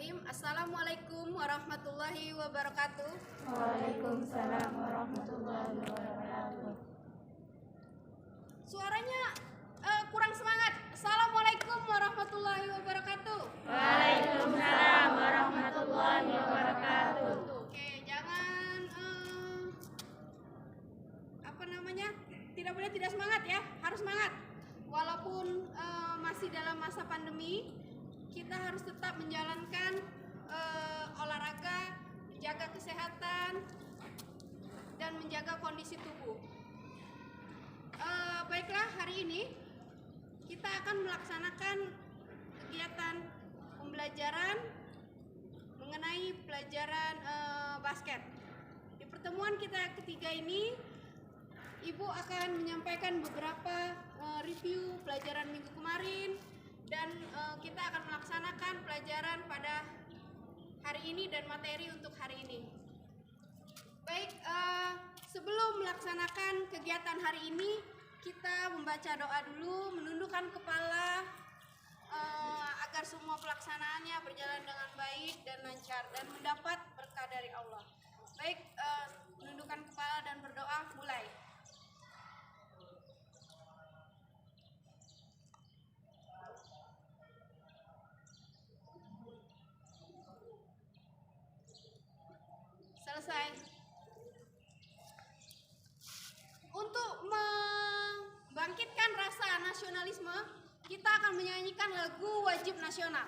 Bismillahirrahmanirrahim. Assalamualaikum warahmatullahi wabarakatuh. Waalaikumsalam warahmatullahi wabarakatuh. Suaranya kurang semangat. Assalamualaikum warahmatullahi wabarakatuh. Waalaikumsalam warahmatullahi wabarakatuh. Oke, jangan tidak boleh tidak semangat ya, harus semangat. Walaupun masih dalam masa pandemi, kita harus tetap menjalankan olahraga, menjaga kesehatan, dan menjaga kondisi tubuh. Baiklah, hari ini kita akan melaksanakan kegiatan pembelajaran mengenai pelajaran basket. Di pertemuan kita ketiga ini, Ibu akan menyampaikan beberapa review pelajaran minggu kemarin, dan kita akan melaksanakan pelajaran pada hari ini dan materi untuk hari ini. Baik, sebelum melaksanakan kegiatan hari ini, kita membaca doa dulu, menundukkan kepala agar semua pelaksanaannya berjalan dengan baik dan lancar dan mendapat berkah dari Allah. Baik, menundukkan kepala dan berdoa, mulai. Selesai. Untuk membangkitkan rasa nasionalisme, kita akan menyanyikan lagu wajib nasional.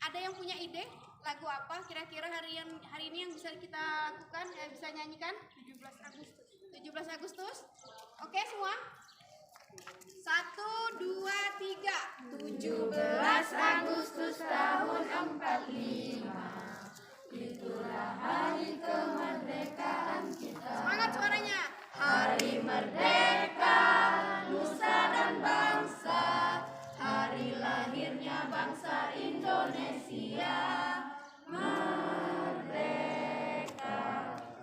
Ada yang punya ide lagu apa kira-kira hari ini yang bisa kita lakukan, bisa nyanyikan? 17 Agustus. Oke semua? 1, 2, 3. 17 Agustus tahun 45. Itulah hari kemerdekaan kita. Semangat suaranya. Hari merdeka, nusa dan bangsa. Hari lahirnya bangsa Indonesia. Merdeka,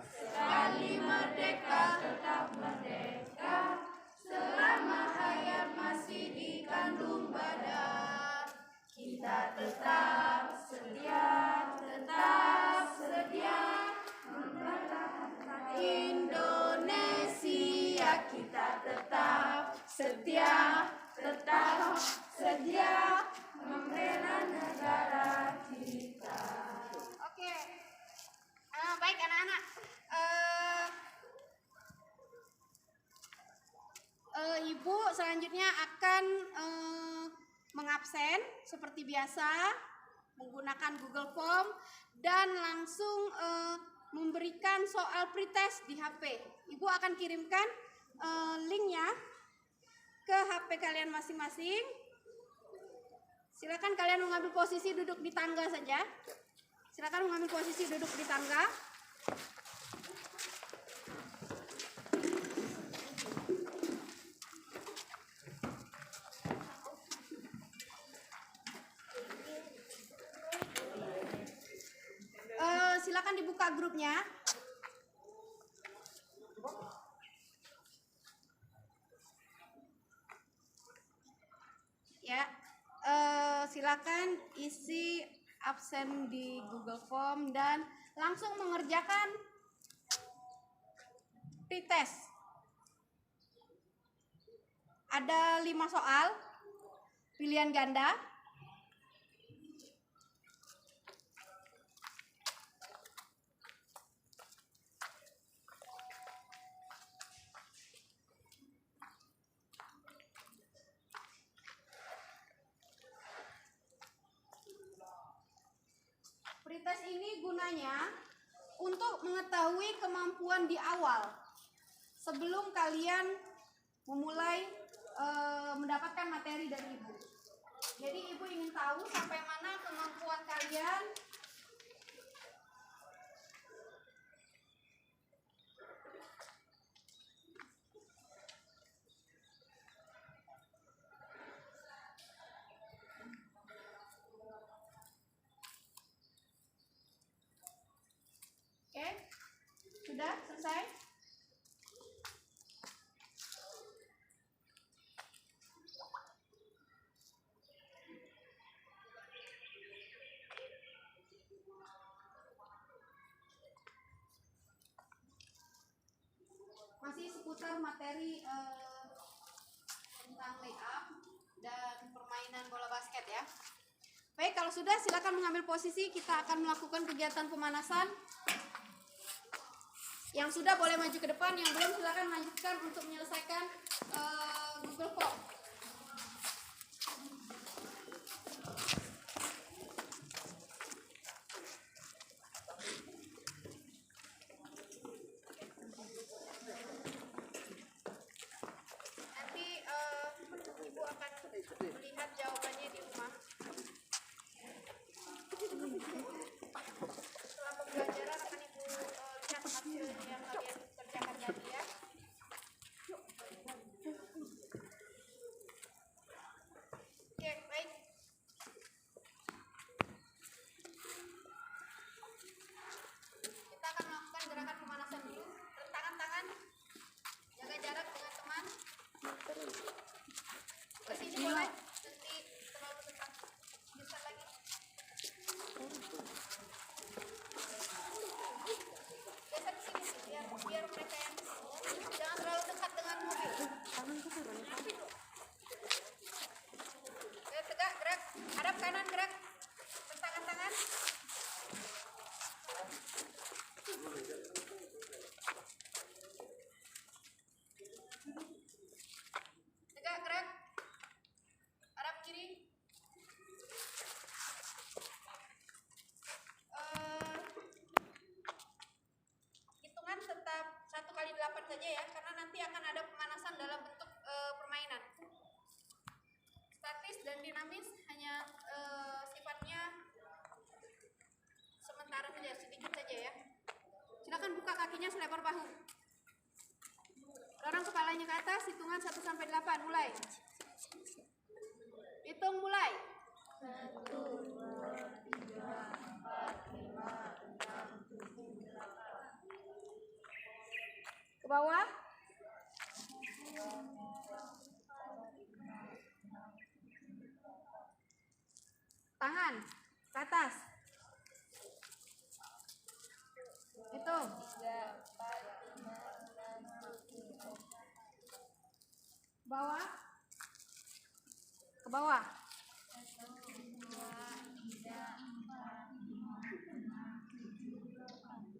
sekali merdeka, tetap merdeka. Selama hayat masih dikandung badan, kita tetap setia mempertahankan Indonesia. Kita tetap setia membela negara kita. Oke, baik anak-anak. Ibu selanjutnya akan mengabsen seperti biasa menggunakan Google Form dan langsung memberikan soal pretest di HP. Ibu akan kirimkan linknya ke HP kalian masing-masing. Silakan kalian mengambil posisi duduk di tangga saja. Silakan mengambil posisi duduk di tangga. Silakan dibuka grupnya. Ya, silakan isi absen di Google Form dan langsung mengerjakan pretest. Ada 5 soal pilihan ganda. Pretest ini gunanya untuk mengetahui kemampuan di awal sebelum kalian memulai mendapatkan materi dari ibu. Jadi ibu ingin tahu sampai mana kemampuan kalian Sudah selesai? seputar materi tentang layup dan permainan bola basket ya. Baik, kalau sudah silakan mengambil posisi. Kita akan melakukan kegiatan pemanasan. Yang sudah boleh maju ke depan, yang belum silakan lanjutkan untuk menyelesaikan Google Form. Nanti Ibu akan melihat jawabannya di rumah. Setelah pembelajaran akan Ibu lihat hasil yang kalian kerjakan tadi ya. Oke, baik. Kita akan melakukan gerakan pemanasan dulu. Rentangkan tangan, jaga jarak dengan teman. Ke sini boleh, nanti terlalu dekat. Bisa lagi. Geser ke sini sih, biar mereka yang ke sini. Jangan terlalu dekat dengan mobil. Oke, tegak, gerak. Hadap kanan, gerak. Rentangkan tangan. Tegak, gerak. Hadap kiri. Hitungan tetap 1 kali 8 saja ya, karena nanti akan ada pemanasan dalam bentuk permainan. Statis dan dinamis hanya sifatnya sementara saja, sedikit saja ya. Silakan buka kakinya selebar bahu. Dorong kepalanya ke atas, hitungan 1 sampai 8, mulai. Hitung mulai. 1, 2, 3, 4, 5, 6, 7, 8. Ke bawah. Tangan ke atas. Hitung. 3, 4, 5, 6, 7. Bawah. Ke bawah. 1, 2, 3, 4, 5, 6, 7, 8.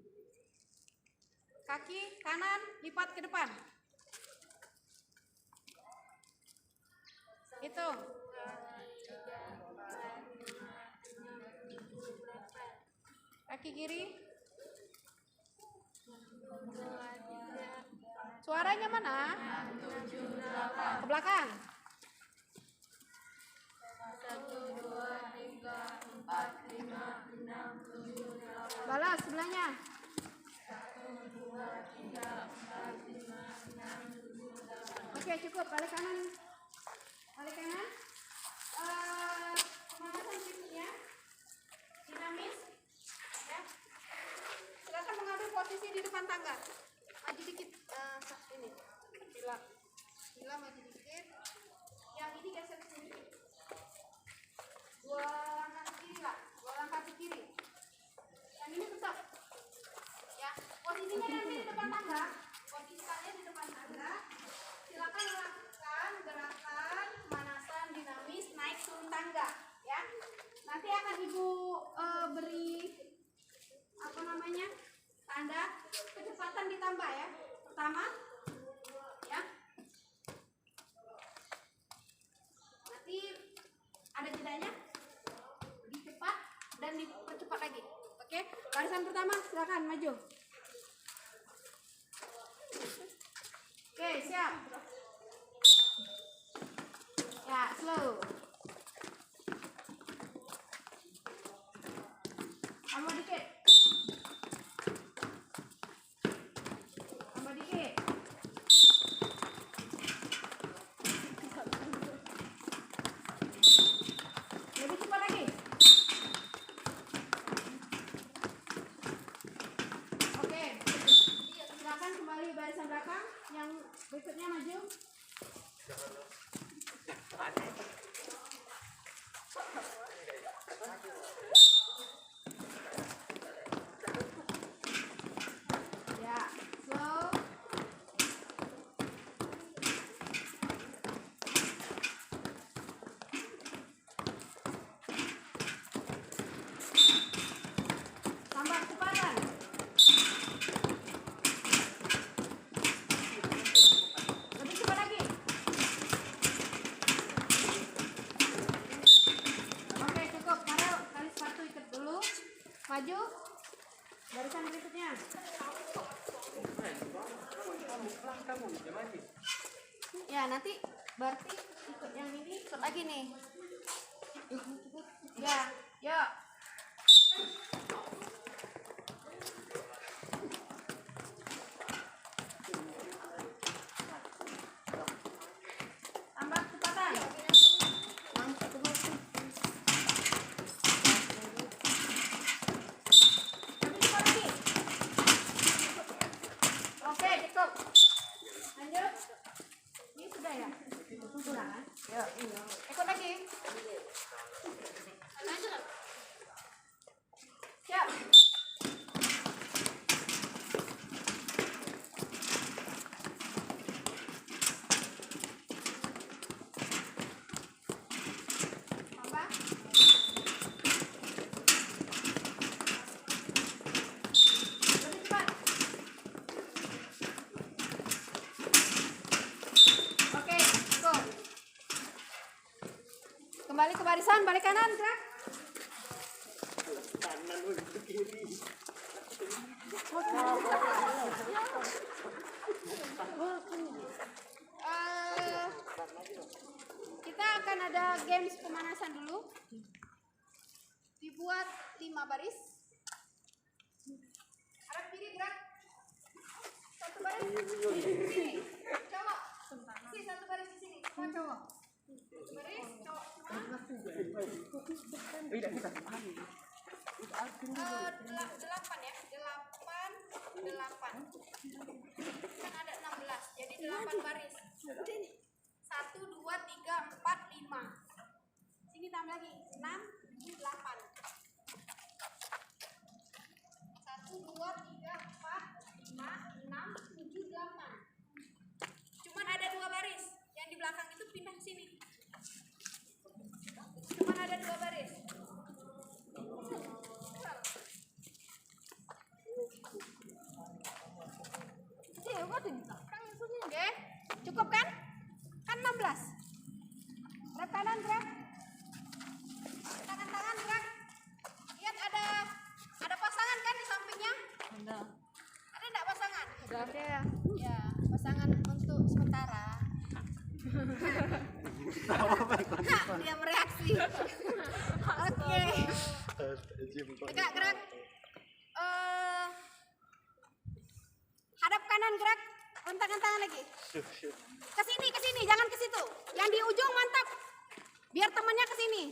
Kaki kanan lipat ke depan. Hitung. 2, 3, 4, 5, 6, 7, 8. Kaki kiri. 2, 3, Suaranya mana? 7, 8. Ke belakang. 1, 2, 3, 4, 5, 6, 7, 8. Balas sebelahnya. 1, 2, 3, 4, 5, 6, 7, 8. Oke, cukup. Balik kanan. Balik kanan. Pemanasan berikutnya dinamis. Ya. Silakan mengambil posisi di depan tangga. Maju dikit. Ini. Bila maju dikit. Yang ini geser ke sini. 2 langkah ke kiri lah. 2 langkah ke kiri. Yang ini tetap. Ya. Posisinya nanti di depan tangga. Posisi kalian di depan tangga. Silakan melakukan gerakan pemanasan dinamis naik turun tangga. Ya. Nanti akan Ibu beri tanda kecepatan ditambah ya. Pertama, ya. Nanti ada jedanya, lebih cepat dan dipercepat lagi. Oke, barisan pertama silakan maju. Oke, siap. Ya, slow. Tambah dikit. Tambah dikit. Lebih cepat lagi. Oke. Silakan kembali barisan belakang. Yang berikutnya maju. Barisan berikutnya. Ya, nanti berarti ikut yang ini, ikut lagi nih. Ya, yuk. Tambah kecepatan. Oke, cukup. Lanjut. Ini sudah ya? Sudah kan? Ya, ini. Ikut lagi. Lanjut. Siap. Tambah. Lebih cepat. Oke, go. Kembali ke barisan, balik kanan, gerak. Kita akan ada games pemanasan dulu. Dibuat 5 baris. Arah kiri gerak. Satu baris di sini. Cowok. Sini satu baris di sini. Cowok cowok. Satu baris cowok semua. 8 ya. 8. Kan ada 16. Jadi 8 baris. 1, 2, 3, 4, 5. Sini tambah lagi 6, 7, 8. 1, 2, 3, 4, 5, 6, 7, 8. Cuman ada 2 baris. Yang di belakang itu pindah ke sini. Cuman ada 2 baris. Oke, cukup kan? Kan 16. Gerak kanan, gerak. Tangan-tangan gerak. Lihat ada pasangan kan di sampingnya? Ada enggak pasangan? Ada ya. Ya, pasangan untuk sementara. Dia bereaksi. Oke. Tegak gerak. Hadap kanan gerak. Rentangkan tangan lagi. Ke sini, jangan ke situ. Yang di ujung mantap. Biar temannya ke sini.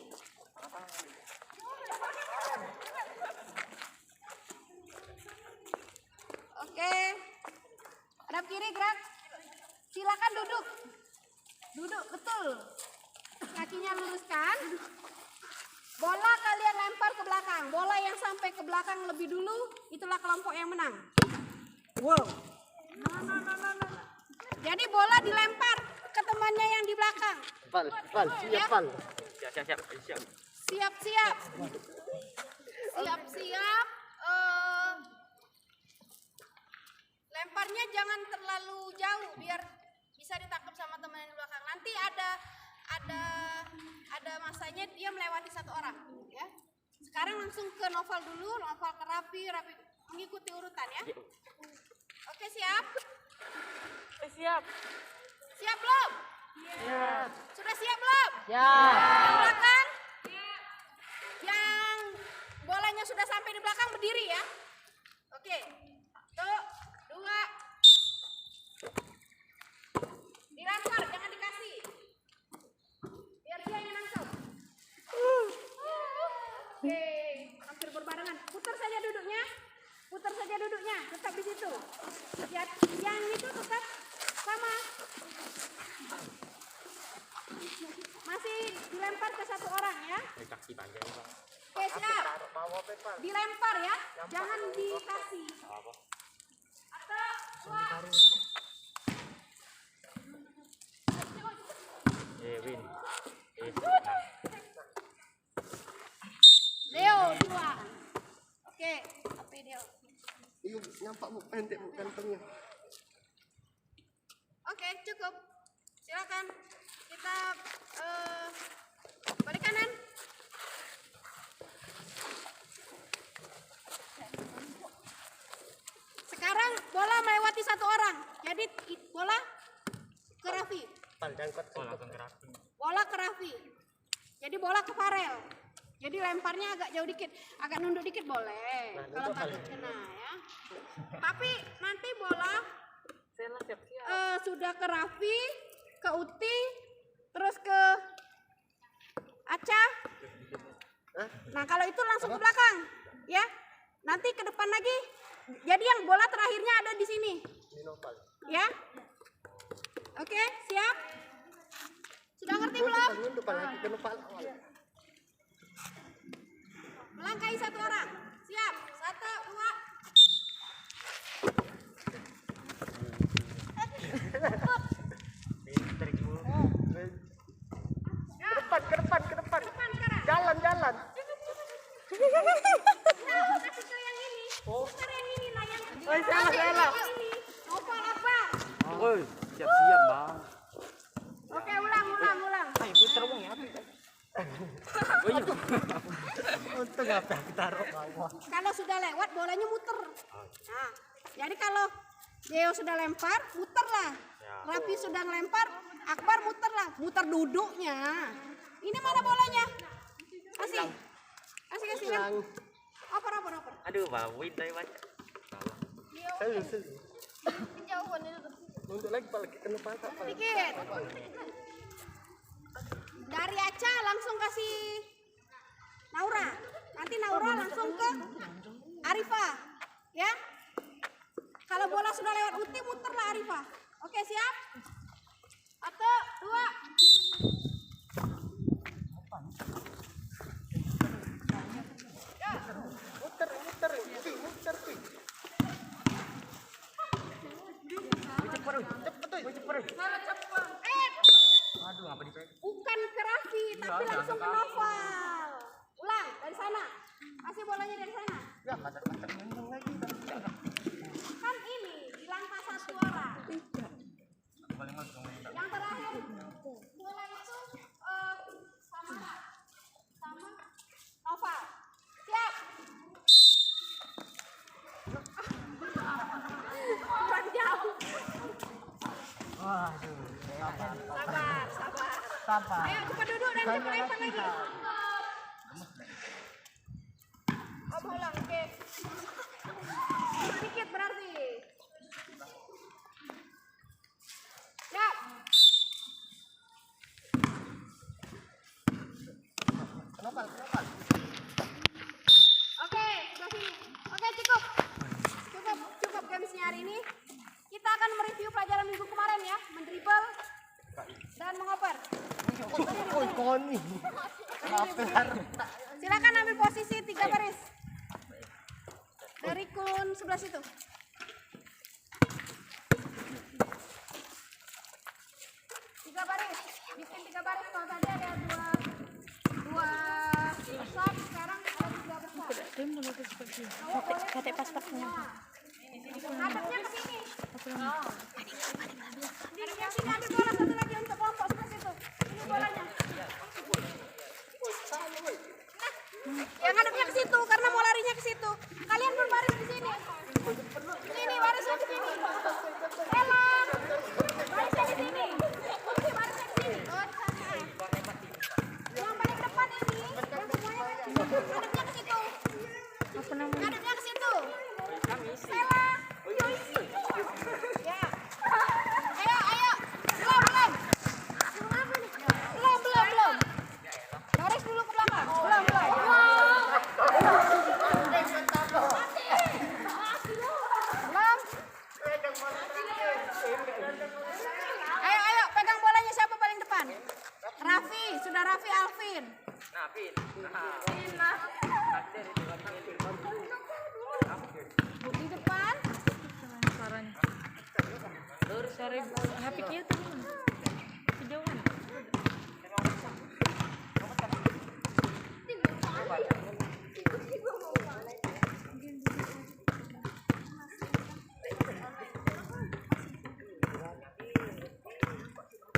Oke. Hadap kiri gerak. Silakan duduk. Duduk betul. Kakinya luruskan. Bola kalian lempar ke belakang. Bola yang sampai ke belakang lebih dulu, itulah kelompok yang menang. Wow. Jadi bola dilempar ke temannya yang di belakang. Siap. Siap. Lemparnya jangan terlalu jauh biar bisa ditangkap sama teman yang di belakang. Nanti ada masanya dia melewati 1 orang, ya. Sekarang langsung ke Noval dulu, Noval ke Rapi mengikuti urutan ya. Oke, siap? Siap. Siap belum? Siap. Sudah siap belum? Ya. Yang belakang? Yang bolanya sudah sampai di belakang berdiri ya. Oke. 1, 2. Dilempar, jangan dikasih. Biar dia yang nangkep. Oke, hampir berbarengan. Putar saja duduknya. Tetap di situ. Yang itu tetap sama. Masih dilempar ke 1 orang ya. Oke, siap. Dilempar ya, jangan dikasih. Atau 2. Leo 2. Oke, tapi Leo. Nampak pendek kantongnya. Oke, cukup. Silakan. Kita balik kanan. Bola ke Raffi. Jadi bola ke Farel. Jadi lemparnya agak jauh dikit, agak nunduk dikit boleh. Kalau takut kena ya. Tapi nanti bola sudah ke Raffi, ke Uti, terus ke Aca. Nah kalau itu langsung ke belakang, ya. Nanti ke depan lagi. Jadi yang bola terakhirnya ada di sini, ya. Oke, siap? Sudah ngerti belum? Melangkahi satu orang. Siap. 1, 2. Ke depan. Depan sekarang. Jalan. Nah, kasih ke yang ini. Putar yang ini lah yang. Salah. Ini. Opal apa? Oi, siap-siap, Bang. Oke, ulang. Ayo putar Bang ya. Untung apa aku taruh bawah. Kalau sudah lewat bolanya muter. Nah, jadi kalau Deo sudah lempar, muterlah. Raffi sudah ngelempar, Akbar muterlah. Muter duduknya. Ini mana bolanya? Kasih kan? Oper. Aduh, bawin tadi baca. Kejauhan itu. Untuk lagi kena patah. Sedikit. Dari Aca langsung kasih Naura. Nanti Naura langsung ke Arifa. Ya. Kalau bola sudah lewat Uti, muterlah Arifa. Oke, siap? 1, 2. Aduh, apa dipegang? Bukan ke Raffi, tapi langsung ke Noval. Ulang dari sana. Kasih bolanya dari sana. Ya, patah lagi. Kan ini di langkah 1 orang. Yang terakhir bola itu sama Noval. Siap. Kurang jauh. Waduh, Sabar. Ayo cepat duduk dan cepat lempar lagi. Oh, bolang, oke. Sedikit berarti. Siap. Kenapa? Oke, sebelah sini. Oke, cukup gamesnya hari ini. Kita akan mereview pelajaran minggu kemarin ya, mendribble dan mengoper. Koni. Silakan ambil posisi 3 baris. Dari kun sebelah situ. Tiga baris. Bikin 3 baris. Kalau tadi ada dua besar, sekarang ada 3 besar. Kate pas-pasnya. Hadapnya ke sini. Hadapnya sini, ambil bola satu lagi untuk kelompok sebelah situ. Ini bolanya. Yang hadapnya ke situ karena mau larinya ke situ. Kalian berbaris di sini. Sini barisnya ke sini. Ella. Barisnya di sini. Barisnya ke sini. Oh, di sana. Yang paling depan ini, yang semuanya hadapnya ke situ. Hadapnya ke situ. Ella. Ya. Ayo. Belum. Baris dulu ke belakang. Belum. Ayo, pegang bolanya siapa paling depan? Raffi, sudah Raffi Alvin. Di depan. Sorry, HP-nya tuh kejauhan.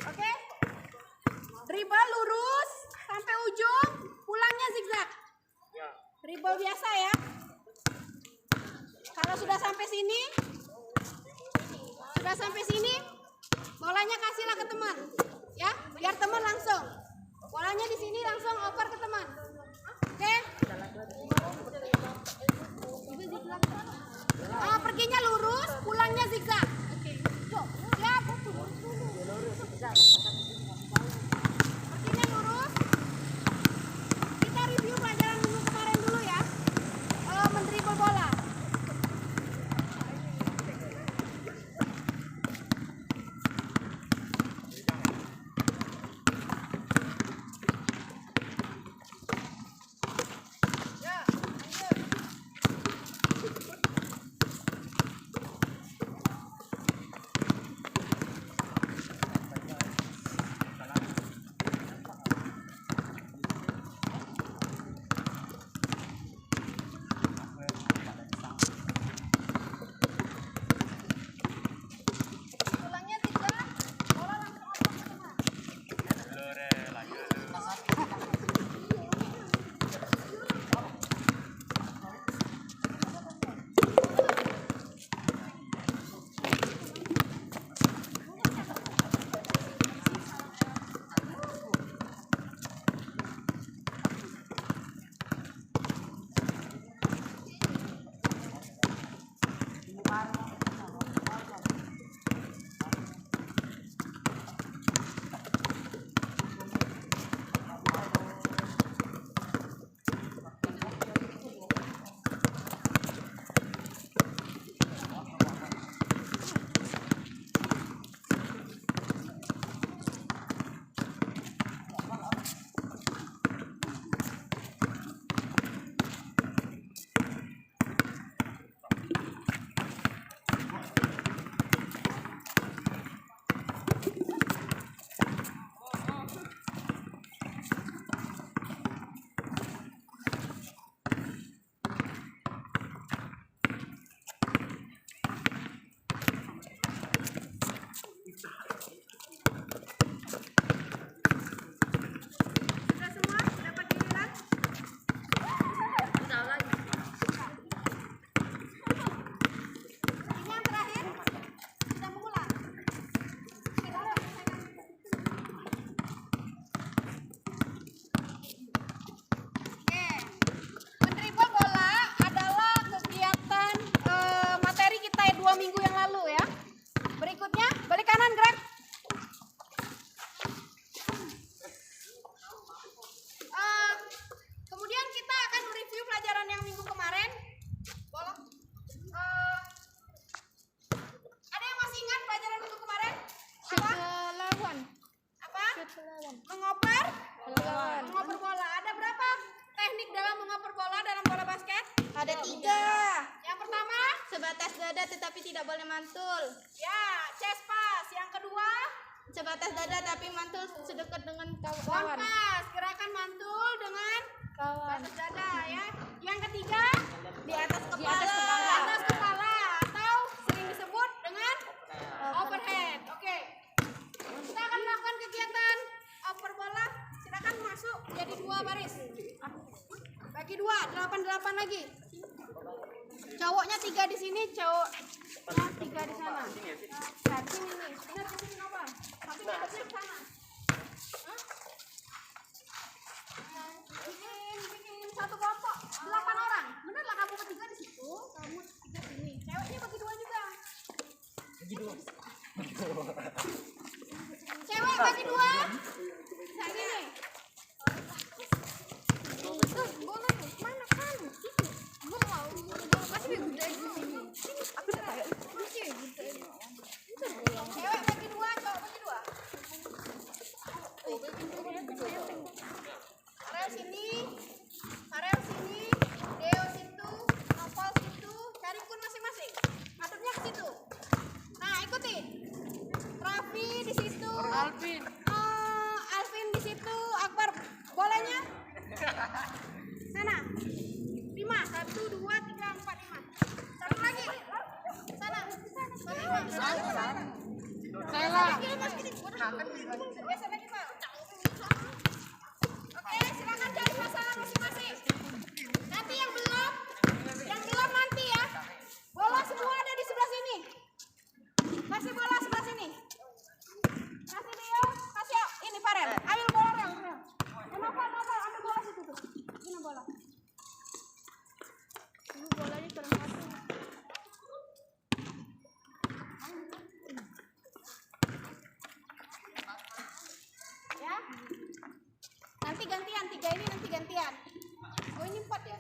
Oke. Dribble lurus sampai ujung, pulangnya zigzag. Dribble biasa ya. Kalau sudah sampai sini, bolanya kasihlah ke teman. Ya, biar teman langsung. Bolanya di sini langsung oper ke teman. Oke? Perginya lurus, pulangnya zigzag. Siap. Perginya lurus. Kita review pelajaran minggu kemarin dulu ya. Mendribble bola. Pulangnya zigzag, bola langsung oper ke teman. Sudah semua? Dapat giliran? Ini yang terakhir. Sudah mengulang. Oke. Mendribble bola adalah kegiatan materi kita 2 minggu yang lalu ya. Berikutnya, balik kanan gerak. Kemudian kita akan mereview pelajaran yang minggu kemarin. Bola. Ada yang masih ingat pelajaran minggu kemarin? Apa? Lawan. Apa? Lawan. Mengoper? Lawan. Mengoper bola. Ada berapa teknik dalam mengoper bola dalam bola basket? Ada 3. Yang pertama, Sebatas dada tetapi tidak boleh mantul. ya, chest pass. Yang kedua, Sebatas dada tapi mantul sedekat dengan lawan kawan. pass. Gerakan mantul dengan Kawan. batas dada ya. Yang ketiga, Di atas di kepala. atas kepala atau sering disebut dengan overhead. Oke. Kita akan melakukan kegiatan oper bola. Silakan masuk jadi 2 baris. Bagi 2, 8 lagi. Cowoknya 3 di sini, cowoknya 3 di sana. Nah, sini nih. Benar ke sini apa? Tapi ngadepnya ke sana. Hah? Bikin satu kelompok 8 orang. Bener lah kamu bertiga di situ, kamu 3 sini. Ceweknya bagi 2 juga. Cewek bagi 2. Nah, sini. Tuh, bola tuh. Mana kan? Situ. Gua mau. Masih gede di sini. Aku udah kayak masih gede. Cewek bagi 2, cowok bagi 2. Farel sini, Farel sini, Deo situ, Novel situ, cari kun masing-masing. Madepnya ke situ. Nah, ikutin. Raffi di situ. Alvin. Alvin di situ. Akbar. Bolanya? Sana. 5. 1, 2, 3, 4, 5. Satu lagi. Sana. Sana. Biasa lagi, Pak. Oke, silakan cari pasangan masing-masing. Nanti yang belum nanti ya. Bola semua ada di sebelah sini. Kasih bola sebelah sini. Kasih Dio, kasih. gantian, 3 ini nanti gantian. Oh ini 4 ya?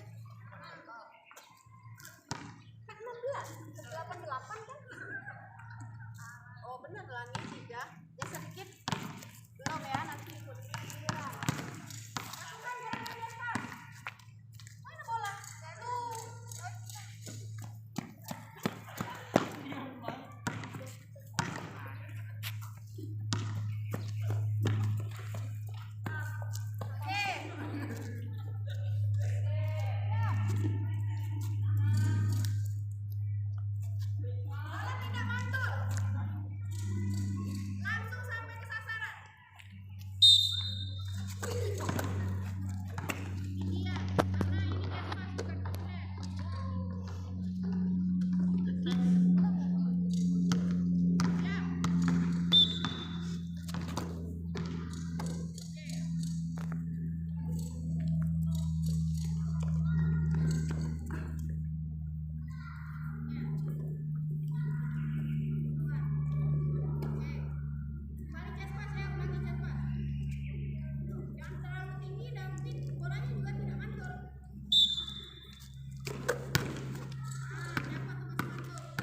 Kan 16, 88 kan? Oh bener lah, ini 3. Ya sedikit. Belum ya, nanti ikut. Masukkan gerakan Jasper. Mana bola? Tuh. Bola tidak mantul. Langsung sampai ke sasaran. Ini dia, karena ini Jasper bukan Butet. Ya. Balik Jasper, saya ulangi Jasper. Jangan terlalu tinggi dan bolanya juga tidak mantul. Jasper tuh masih mantul.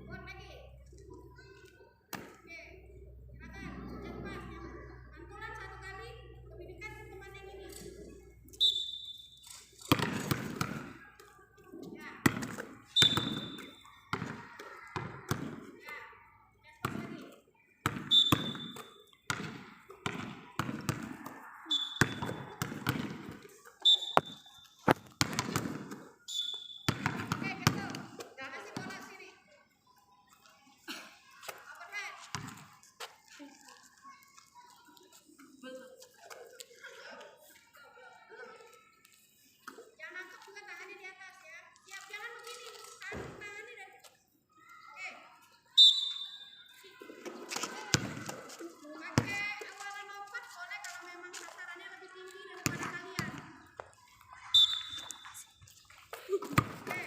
Buat lagi. Oke, silakan Jasper. Mantulan 1 kali lebih dekat ke teman yang ini. Ya. Ya, Jasper lagi. Oke, betul. Kasih bola sini. Overhead. Jangan angkat juga tangannya di atas ya. Siap, jangan begini. Tangannya dari. Oke. Pakai awalan lompat boleh kalau memang sasarannya lebih tinggi daripada kalian. Oke.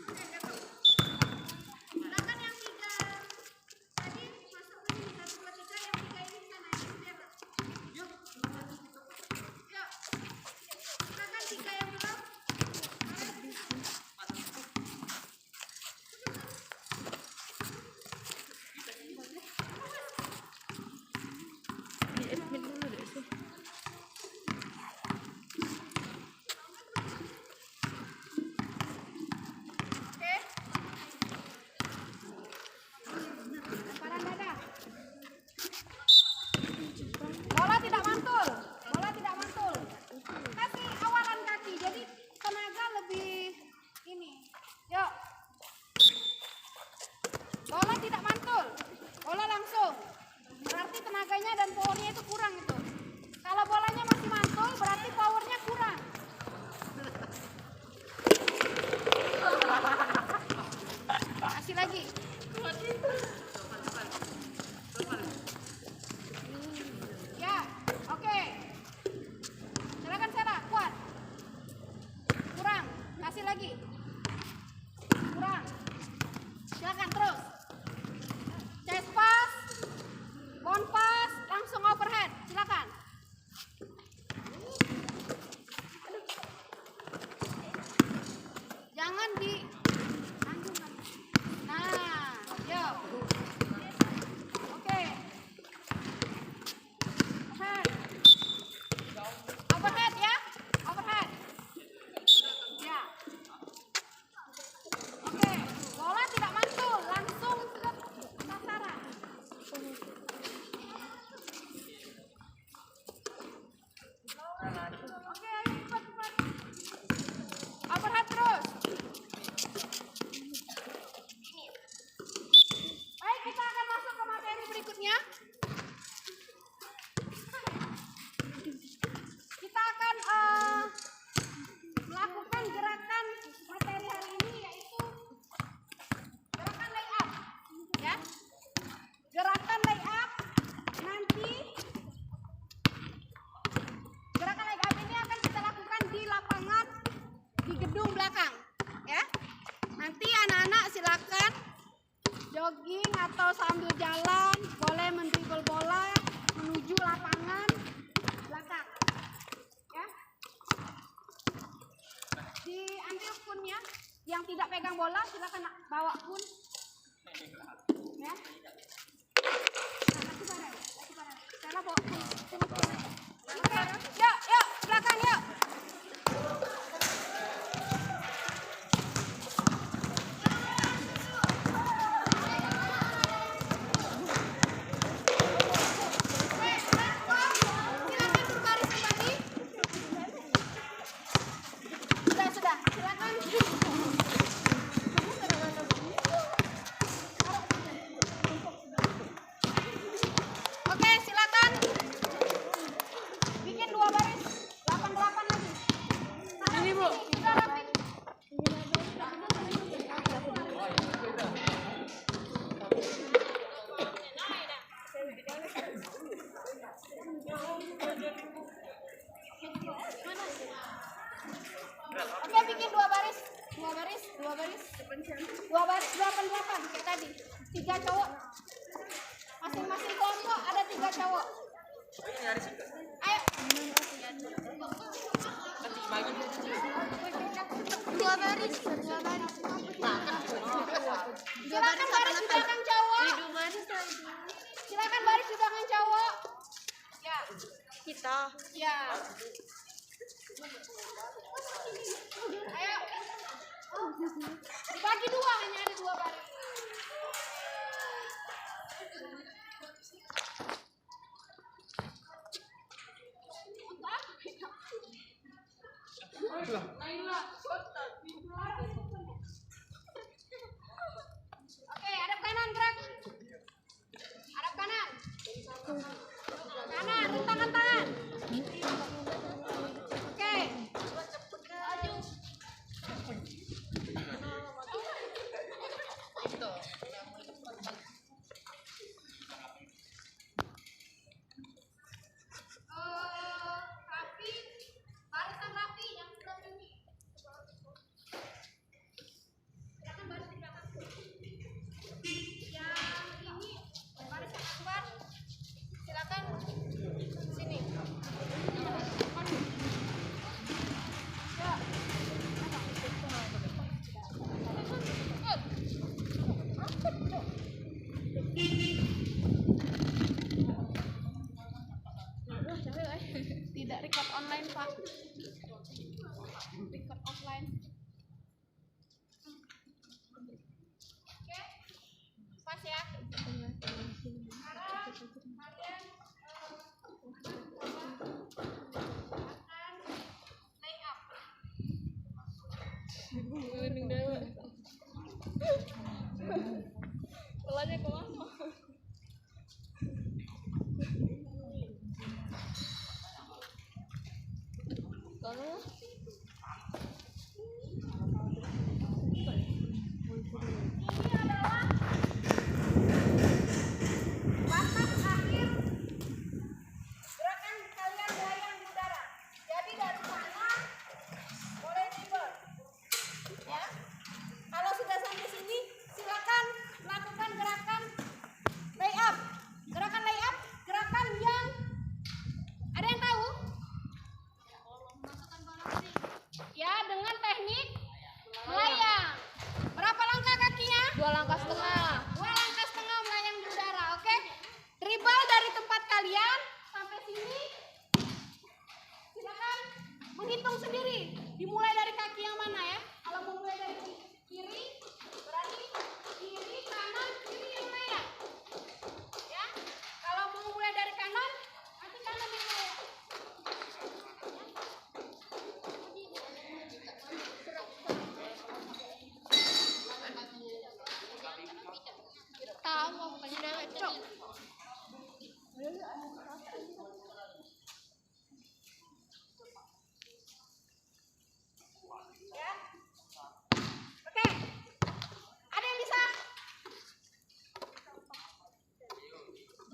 Oke, jatuh. Silakan yang 3. Tadi masuk ini 1, 2, 3, yang 3 ini sana ini biar. Yuk. Silakan 3 yang belum. Oke. Lemparan dada. Bola tidak mantul. Bola tidak mantul. Kasih awalan kaki. Jadi tenaga lebih ini. Yuk. Bola tidak mantul. Bola langsung. Berarti tenaganya dan powernya itu kurang itu. Kalau bolanya masih mantul berarti powernya kurang. Kasih lagi. Ya, oke. Silakan Sarah, kuat. Kurang, kasih lagi. Kurang. Silakan terus. Chest pass, bone pass, langsung overhead. Silakan. Jangan di Nah, yuk. Oke. Overhead. Overhead ya. Overhead. Ya. Oke. Bola tidak mantul. Langsung jogging atau sambil jalan, boleh mendribble bola menuju lapangan belakang. Ya. Diambil punnya, yang tidak pegang bola silakan bawa pun. Ya. Nah, kasih barang. Cara bawa pun. Oke, yuk, belakang yuk. Sudah, silakan. Oke, silakan. Bikin 2 baris, 8 lagi. Ini, Bu. Sudah rapi. Oke, bikin 2 baris. 8 kayak tadi. 3 cowok. Masing-masing kelompok ada 3 cowok. Ayo. 2 baris. Silakan baris di belakang cowok. Silakan baris di belakang cowok. Ya. Kita. Ya. Ayo. Dibagi 2, hanya ada 2 baris. Oke, hadap kanan, gerak. Hadap kanan. Kanan, rentangkan tangan. Oke. Maju. Rapi, barisan rapi yang sudah ini. Silakan baris di belakang. Yang ini baris yang akbar. Silakan sini. Ya. Tidak record online, Pak. Record offline. Oke. Pas ya. Sekarang kalian akan lay up. Polanya kemana? Ini adalah batas akhir gerakan kalian melayang di udara. Jadi dari sana boleh dribble. Ya. Kalau sudah sampai sini, silakan lakukan gerakan lay up. Gerakan lay up, gerakan yang ada yang tahu? Ya, dengan teknik melayang. Berapa langkah kakinya? 2 langkah setengah. 2 langkah setengah melayang di udara, oke? Dribble dari tempat kalian sampai sini. Silakan menghitung sendiri. Dimulai dari kaki yang mana ya? Kalau mau mulai dari kiri, berarti kiri, kanan, kiri yang melayang. Ya? Kalau mau mulai dari kanan, nanti kanan yang melayang. Tahu bukannya dewek, Cok. Ya. Oke. Ada yang bisa?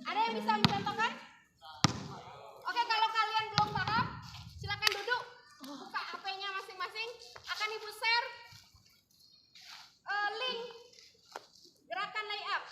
Ada yang bisa mencontohkan? Oke, kalau kalian belum paham, silakan duduk. Buka HP-nya masing-masing. Akan Ibu share link gerakan lay up.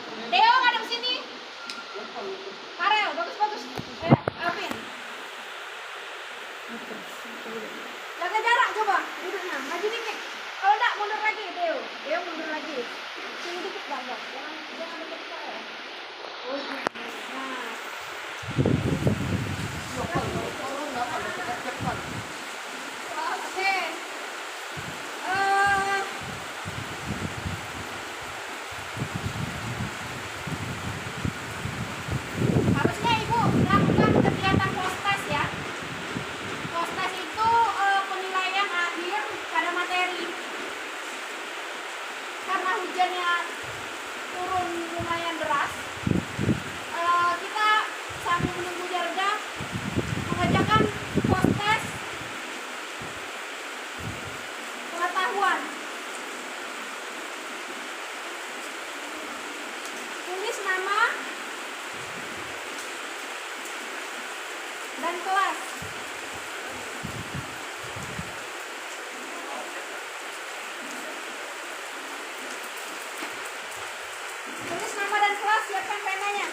Deo ngadep sini. Farel, bagus-bagus. Alvin. Jaga jarak coba. Duduknya, maju dikit. Kalau enggak mundur lagi, Deo. Deo mundur lagi. Sini dikit Bang. Jangan deket saya. Oh, nah. Oke. Harusnya Ibu melakukan kegiatan postas ya. Postas itu penilaian akhir pada materi. Karena hujannya turun lumayan deras, kita sambil menunggu jeda mengerjakan postas pengetahuan. Tulis nama dan kelas. Tulis nama dan kelas, siapkan penanya.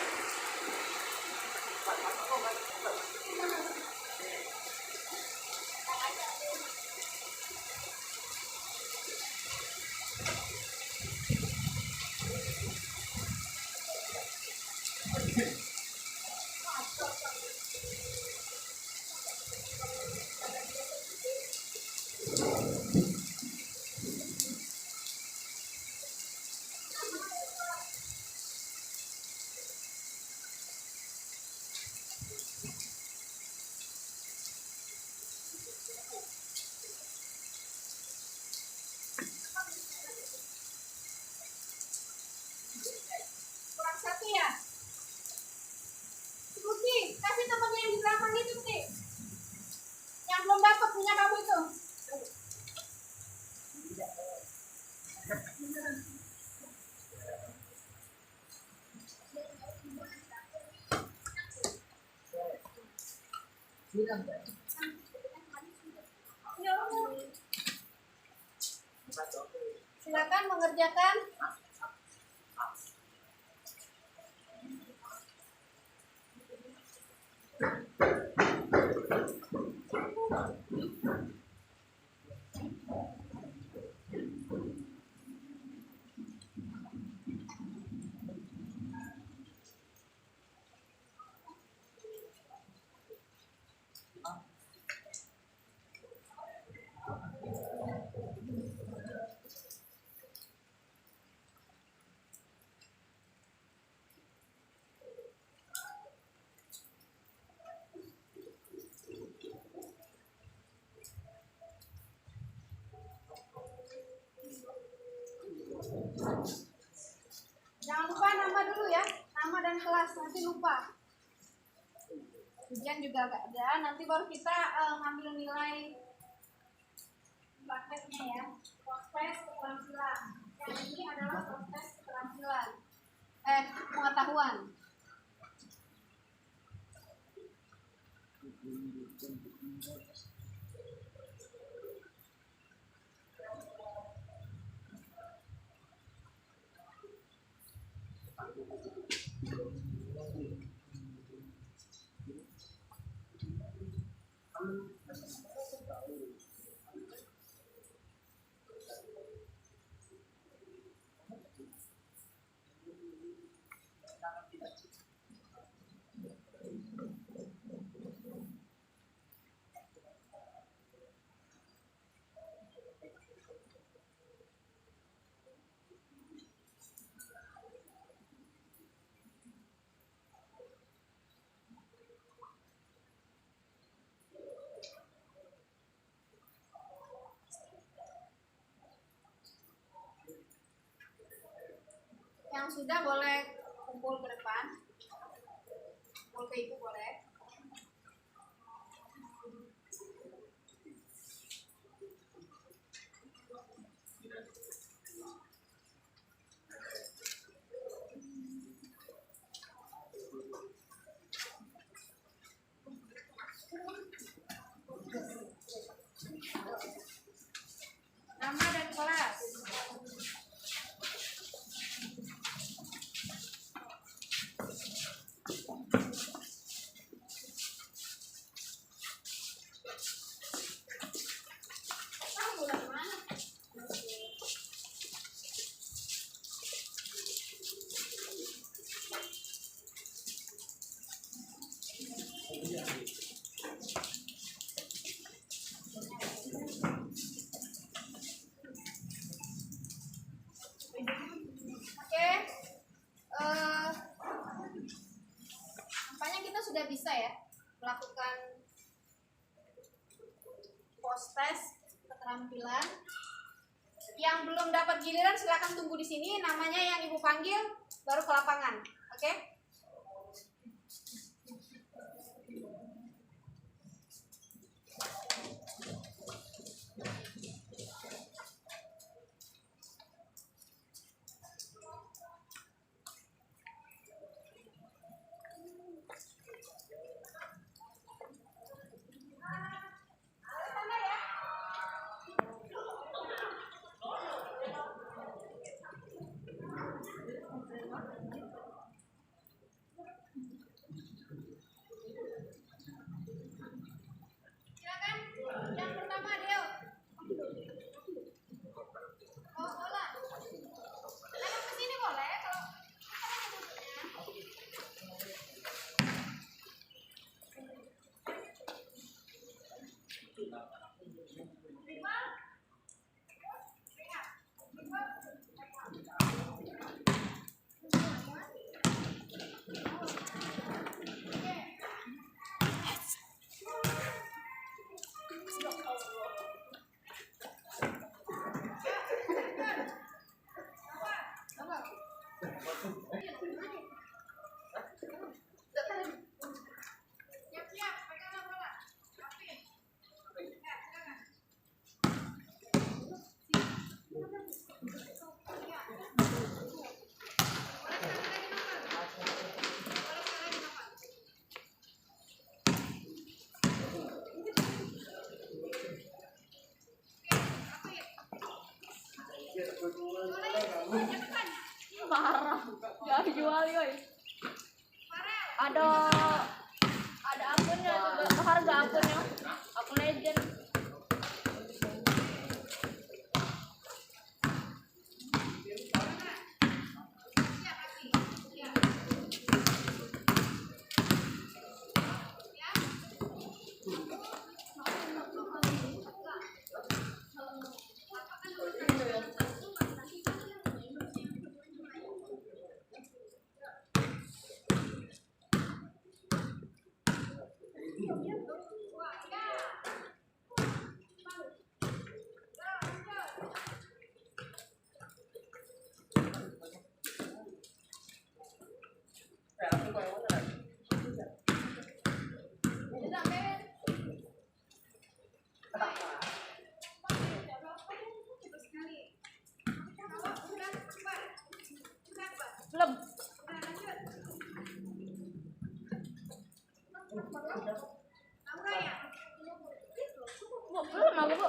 Kurang satu ya? Tuti, kasih temannya yang di belakang itu, Tuti. Yang belum dapat punya kamu itu. Silakan mengerjakan. Jangan lupa nama dulu ya, nama dan kelas, nanti lupa. Ujian juga gak ada, nanti baru kita ngambil nilai prakteknya ya. Proses keterampilan. Yang ini adalah proses keterampilan. Pengetahuan. Yang sudah boleh kumpul ke depan. Kumpul ke ibu boleh. Nama dan kelas. sudah bisa ya melakukan post test keterampilan. Yang belum dapat giliran silakan tunggu di sini. Namanya yang ibu panggil baru ke lapangan. Oke? Silakan. Yang pertama Deo. Oh, bola. Silakan ke sini boleh kalau siap-siap, peganglah bola. Rapin. Ya, silakan. Parah. Gak dijual, yoi. Ada akunnya juga, harga akunnya. Akun legend. Belum. Belum aku, Bu.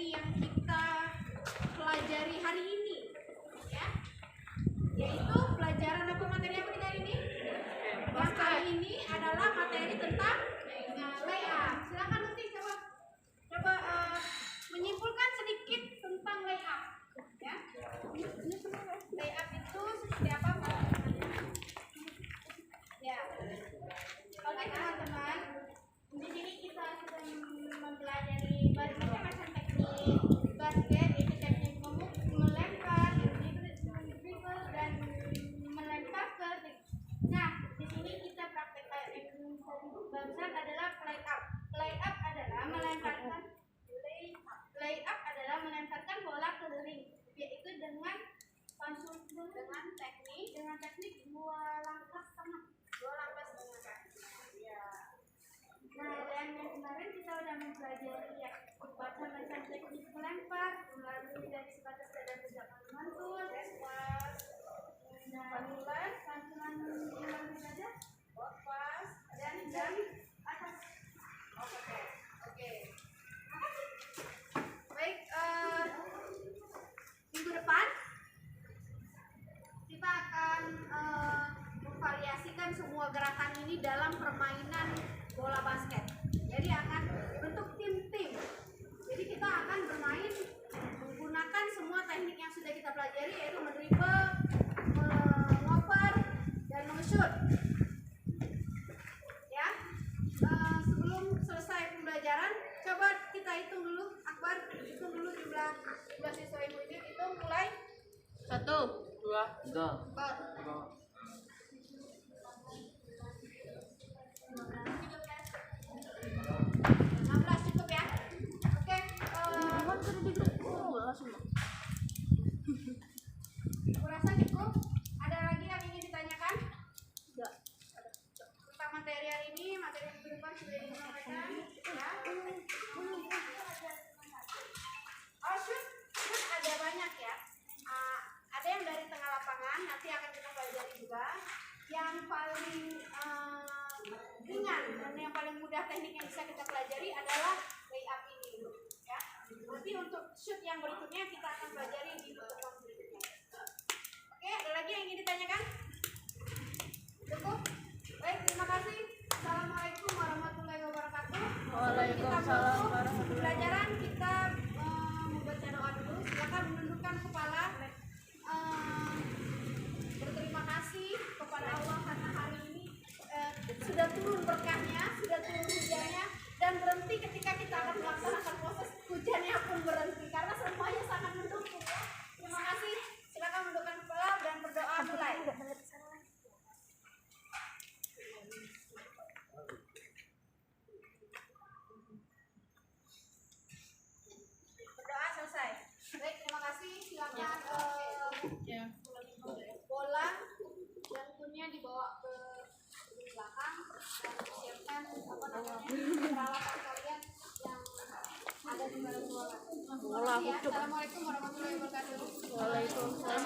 materi yang kita pelajari hari ini, ya, yaitu pelajaran apa materi apa kita hari ini? Yang kali ini adalah materi tentang layout. Silakan nanti coba menyimpulkan sedikit tentang layout, ya. Layout itu seperti apa, Pak? Ya. Oke teman-teman, di sini kita sedang mempelajari macam-macam teknik basket, itu teknik melempar, dribble dan melempar ke. Nah, di sini kita praktekkan barusan adalah play up. Play up adalah melemparkan bola ke ring, yaitu dengan teknik dua langkah setengah. Ya. Nah, dan yang kemarin kita sudah mempelajari ya macam-macam teknik melempar, melalui dari sebatas dada tegak mantul, pas, pantulan, pantulan melalui dada, pas, dan atas. Oke. Baik, minggu depan kita akan memvariasikan semua gerakan ini dalam permainan bola basket. Jadi akan bentuk tim-tim. Jadi kita akan bermain menggunakan semua teknik yang sudah kita pelajari, yaitu mendribble, ngoper, dan nge-shoot. Ya, sebelum selesai pembelajaran, coba kita hitung dulu. Akbar, hitung dulu jumlah siswa ibu ini. Hitung mulai 1, 2, 3, 4. 16 cukup ya. Oke, aku rasa cukup. Ada lagi yang ingin ditanyakan? Enggak. Tentang materi hari ini, materi yang berdepan sudah disampaikan ya. Oh, shoot ada banyak ya. Ada yang dari tengah lapangan, nanti akan kita pelajari juga. Yang paling ringan dan yang paling mudah teknik yang bisa kita pelajari adalah layup ini, ya. Nanti untuk shoot yang berikutnya kita akan pelajari di pertemuan berikutnya. Oke, ada lagi yang ingin ditanyakan? Cukup? Baik, terima kasih. Assalamualaikum warahmatullahi wabarakatuh. Waalaikumsalam warahmatullahi Pelajaran kita membaca doa dulu. Silakan menundukkan kepala. Berterima kasih kepada Allah karena hari ini sudah turun berkahnya, sudah turun hujannya, dan berhenti ketika kita akan melaksanakan proses hujannya pun berhenti karena semuanya sangat mendukung. Terima kasih. Silakan menundukkan kepala dan berdoa mulai. Berdoa selesai. Baik, terima kasih. Silakan bola dan punya dibawa ke belakang dan siapkan peralatan kalian yang ada di dalam ruangan. Terima kasih ya. Assalamualaikum warahmatullahi wabarakatuh. Waalaikumsalam